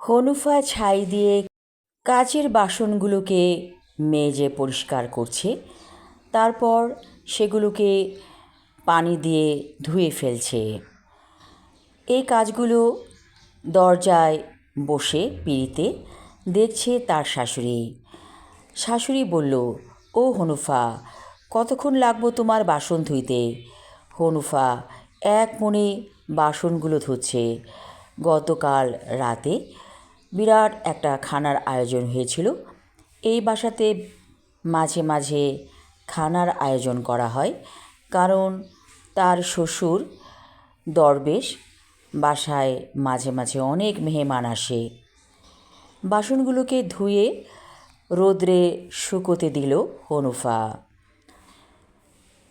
হনুফা ছাই দিয়ে কাচের বাসনগুলোকে মেজে পরিষ্কার করছে। তারপর সেগুলোকে পানি দিয়ে ধুয়ে ফেলছে। এই কাজগুলো দরজায় বসে পিঁড়িতে দেখছে তার শাশুড়ি। শাশুড়ি বলল, ও হনুফা, কতক্ষণ লাগবো তোমার বাসন ধুইতে? হনুফা এক মনে বাসনগুলো ধুচ্ছে। গতকাল রাতে বিরাট একটা খানার আয়োজন হয়েছিল। এই বাসাতে মাঝে মাঝে খানার আয়োজন করা হয়, কারণ তার শ্বশুর দরবেশ, বাসায় মাঝে মাঝে অনেক মেহমান আসে। বাসনগুলোকে ধুয়ে রোদ্রে শুকোতে দিল হনুফা।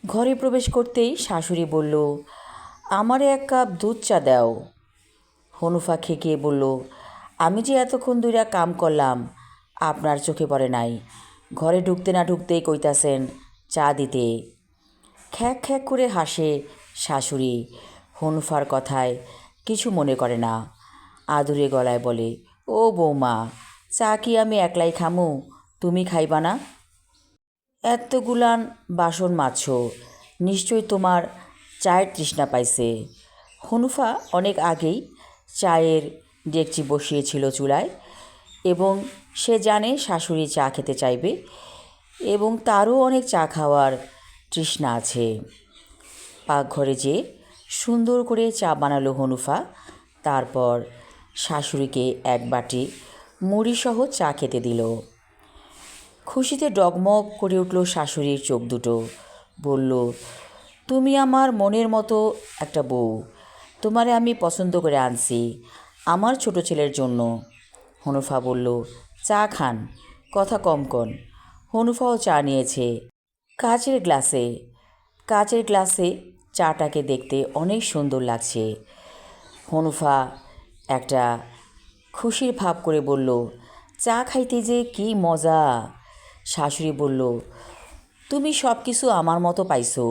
ঘরে প্রবেশ করতেই শাশুড়ি বলল, আমারে এক কাপ দুধ চা দাও। হনুফা খেকিয়ে বলল, আমি যে এতক্ষণ ধরে কাম করলাম, আপনার চোখে পড়ে নাই? ঘরে ঢুকতে না ঢুকতেই কইতাছেন চা দিতে। খ্যাক খ্যাক করে হাসে শাশুড়ি। হনুফার কথায় কিছু মনে করে না, আদুরে গলায় বলে, ও বৌমা, চা কি আমি একলাই খামু? তুমি খাইবা না? এতগুলান বাসন মাজছ, নিশ্চয়ই তোমার চায়ের তৃষ্ণা পাইছে। হনুফা অনেক আগেই চায়ের ডেকচি বসিয়েছিল চুলায়, এবং সে জানে শাশুড়ি চা খেতে চাইবে এবং তারও অনেক চা খাওয়ার তৃষ্ণা আছে। পাকঘরে যেয়ে সুন্দর করে চা বানালো হনুফা। তারপর শাশুড়িকে এক বাটি মুড়িসহ চা খেতে দিল। খুশিতে ডগমগ করে উঠল শাশুড়ির চোখ দুটো। বলল, তুমি আমার মনের মতো একটা বউ। তোমারে আমি পছন্দ করে আনছি আমার ছোট ছেলের জন্য। হনুফা বলল, চা খান, কথা কম কন। হনুফাও চা নিয়েছে কাচের গ্লাসে। কাচের গ্লাসে চাটাকে দেখতে অনেক সুন্দর লাগছে। হনুফা একটা খুশির ভাব করে বলল, চা খাইতে যে কি মজা। শাশুড়ি বলল, তুমি সব কিছু আমার মতো পাইছো।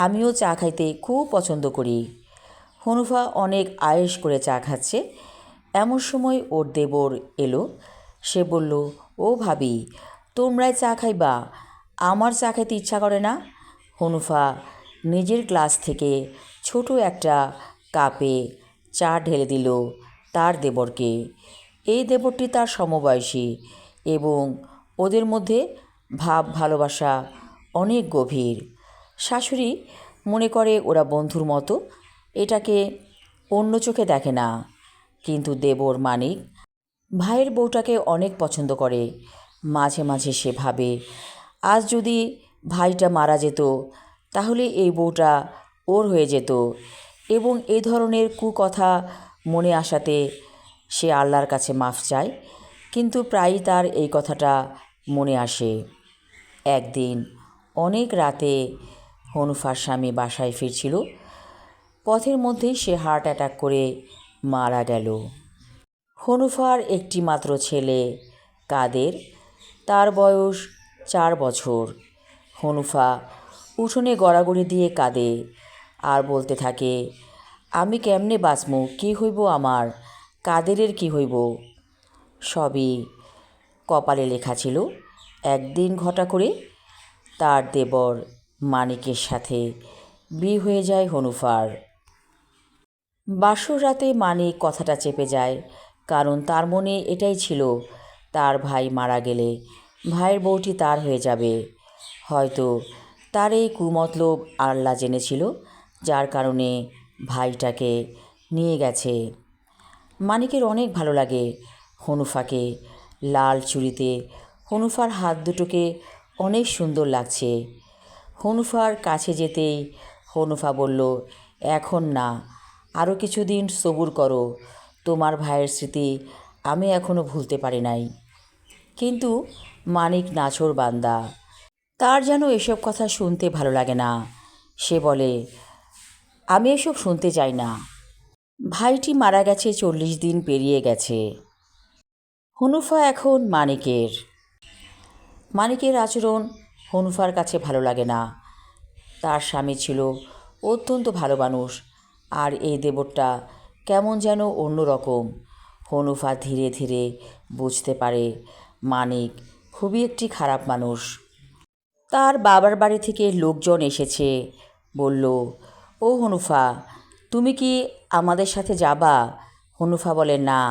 আমিও চা খাইতে খুব পছন্দ করি। হনুফা অনেক আয়েশ করে চা খাচ্ছে। এমন সময় ওর দেবর এলো। সে বলল, ও ভাবি, তোমরাই চা খাইবা? আমার চা খাইতে ইচ্ছা করে না। হনুফা নিজের গ্লাস থেকে ছোট একটা কাপে চা ঢেলে দিল তার দেবরকে। এই দেবরটি তার সমবয়সী এবং ওদের মধ্যে ভাব ভালোবাসা অনেক গভীর। শাশুড়ি মনে করে ওরা বন্ধুর মতো, এটাকে অন্য চোখে দেখে না। কিন্তু দেবর মানিক ভাইয়ের বউটাকে অনেক পছন্দ করে। মাঝে মাঝে সে ভাবে, আজ যদি ভাইটা মারা যেত তাহলে এই বউটা ওর হয়ে যেত, এবং এই ধরনের কুকথা মনে আসাতে সে আল্লাহর কাছে মাফ চায়। কিন্তু প্রায়ই তার এই কথাটা মনে আসে। একদিন অনেক রাতে হনুফার স্বামী বাসায় ফিরছিল। পথের মধ্যেই সে হার্ট অ্যাটাক করে মারা গেল। হনুফার একটি মাত্র ছেলে কাদের, তার বয়স 4 বছর। হনুফা উঠোনে গড়াগড়ি দিয়ে কাঁদে আর বলতে থাকে, আমি কেমনে বাঁচমু, কী হইব আমার, কাদেরের কী হইব? সবই কপালে লেখা ছিল। একদিন ঘটা করে তার দেবর মানিকের সাথে বিয়ে হয়ে যায় হনুফার। বাসর রাতে মানিক কথাটা চেপে যায়, কারণ তার মনে এটাই ছিল, তার ভাই মারা গেলে ভাইয়ের বউটি তার হয়ে যাবে। হয়তো তার এই কুমতলব আল্লাহ জেনেছিল, যার কারণে ভাইটাকে নিয়ে গেছে। মানিকের অনেক ভালো লাগে হনুফাকে। লাল চুড়িতে হনুফার হাত দুটোকে অনেক সুন্দর লাগছে। হনুফার কাছে যেতেই হনুফা বলল, এখন না, আরও কিছুদিন সবুর করো। তোমার ভাইয়ের স্মৃতি আমি এখনও ভুলতে পারি নাই। কিন্তু মানিক নাছোড় বান্দা, তার যেন এসব কথা শুনতে ভালো লাগে না। সে বলে, আমি এসব শুনতে চাই না। ভাইটি মারা গেছে 40 দিন পেরিয়ে গেছে। হনুফা এখন মানিকের। মানিকের আচরণ হনুফার কাছে ভালো লাগে না। তার স্বামী ছিল অত্যন্ত ভালো মানুষ, আর এই দেবরটা কেমন যেন অন্যরকম। হনুফা ধীরে ধীরে বুঝতে পারে মানিক খুবই একটি খারাপ মানুষ। তার বাবার বাড়ি থেকে লোকজন এসেছে, বলল, ও হনুফা, তুমি কি আমাদের সাথে যাবা? হনুফা বলে, না,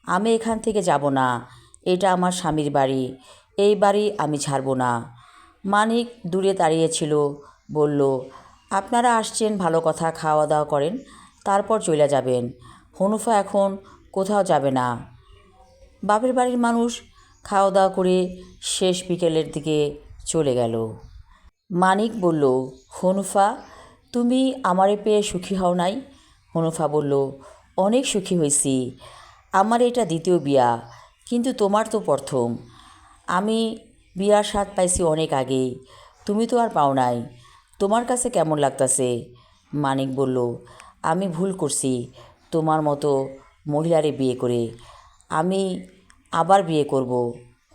আমি এখান থেকে যাব না, এটা আমার স্বামীর বাড়ি, এই বাড়ি আমি ছাড়ব না। মানিক দূরে দাঁড়িয়েছিল, বলল, আপনারা আসছেন ভালো কথা, খাওয়া দাওয়া করেন, তারপর চলে যাবেন। হনুফা এখন কোথাও যাবে না। বাপের বাড়ির মানুষ খাওয়া দাওয়া করে শেষ বিকেলের দিকে চলে গেল। মানিক বলল, হনুফা, তুমি আমারে পেয়ে সুখী হও নাই? হনুফা বলল, অনেক সুখী হয়েছি, আমার এটা দ্বিতীয় বিয়া, কিন্তু তোমার তো প্রথম। আমি বিয়ার স্বাদ পাইছি অনেক আগেই, তুমি তো আর পাও নাই, তোমার কাছে কেমন লাগতাছে? মানিক বলল, আমি ভুল করছি তোমার মতো মহিলারে বিয়ে করে, আমি আবার বিয়ে করব।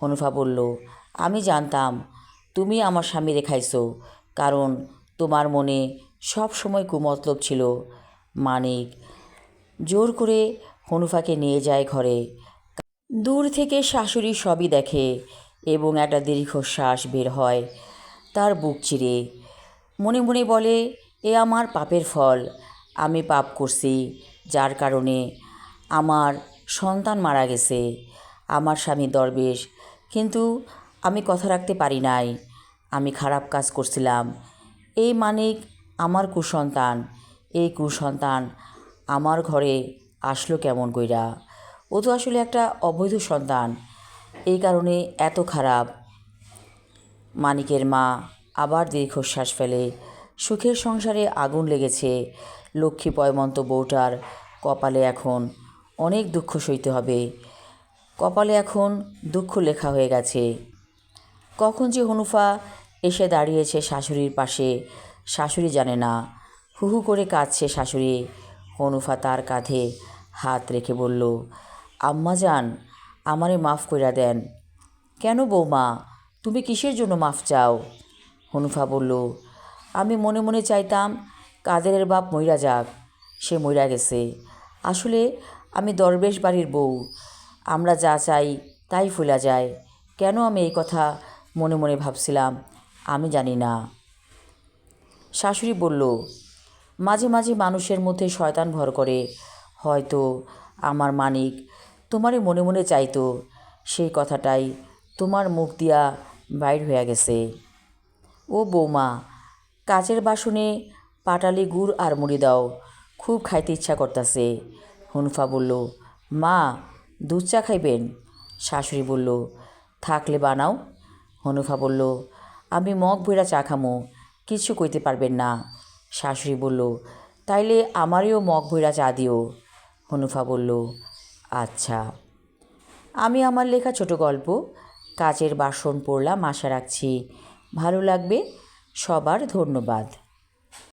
হনুফা বলল, আমি জানতাম তুমি আমার স্বামীরে খাইছো, কারণ তোমার মনে সব সময় কুমতলব ছিল। মানিক জোর করে হনুফাকে নিয়ে যায় ঘরে। দূর থেকে শাশুড়ি সবই দেখে এবং একটা দীর্ঘশ্বাস বের হয় তার বুক চিরে। মনে মনে বলে, এ আমার পাপের ফল, আমি পাপ করছি, যার কারণে আমার সন্তান মারা গেছে। আমার স্বামী দরবেশ, কিন্তু আমি কথা রাখতে পারি নাই, আমি খারাপ কাজ করছিলাম। এই মানিক আমার কুসন্তান, এই কুসন্তান আমার ঘরে আসলো কেমন কইরা? ও তো আসলে একটা অবৈধ সন্তান, এই কারণে এত খারাপ। মানিকের মা আবার দীর্ঘশ্বাস ফেলে। সুখের সংসারে আগুন লেগেছে, লক্ষ্মী পয়মন্ত বউটার কপালে এখন অনেক দুঃখ সইতে হবে। কপালে এখন দুঃখ লেখা হয়ে গেছে। কখন যে হনুফা এসে দাঁড়িয়েছে শাশুড়ির পাশে, শাশুড়ি জানে না। হু হু করে কাঁদছে শাশুড়ি। হনুফা তার কাঁধে হাত রেখে বলল, আম্মা যান, আমারে মাফ কইরা দেন। কেন বৌমা, তুমি কিসের জন্য মাফ চাও? হনুফা বলল, আমি মনে মনে চাইতাম কাদেরের বাপ মইরা যাক, সে মইরা গেছে। আসলে আমি দরবেশ বাড়ির বউ, আমরা যা চাই তাই ফুলা যায়। কেন আমি এই কথা মনে মনে ভাবছিলাম আমি জানি না। শাশুড়ি বলল, মাঝে মাঝে মানুষের মধ্যে শয়তান ভর করে, হয়তো আমার মানিক তোমারে মনে মনে চাইতো, সেই কথাটাই তোমার মুখ দিয়া বাইর হইয়া গেছে। ও বৌমা, কাচের বাসনে পাটালি গুড় আর মুড়ি দাও, খুব খাইতে ইচ্ছা করতেছে। হনুফা বলল, মা, দুধ চা খাইবেন? শাশুড়ি বলল, থাকলে বানাও। হনুফা বলল, আমি মগ ভইরা চা খামো, কিছু কইতে পারবেন না। শাশুড়ি বলল, তাইলে আমারেও মগ ভইরা চা দিও। হনুফা বলল, আচ্ছা। আমি আমার লেখা ছোট গল্প কাচের বাসন পড়লাম, আশা রাখছি ভালো লাগবে। সবার ধন্যবাদ।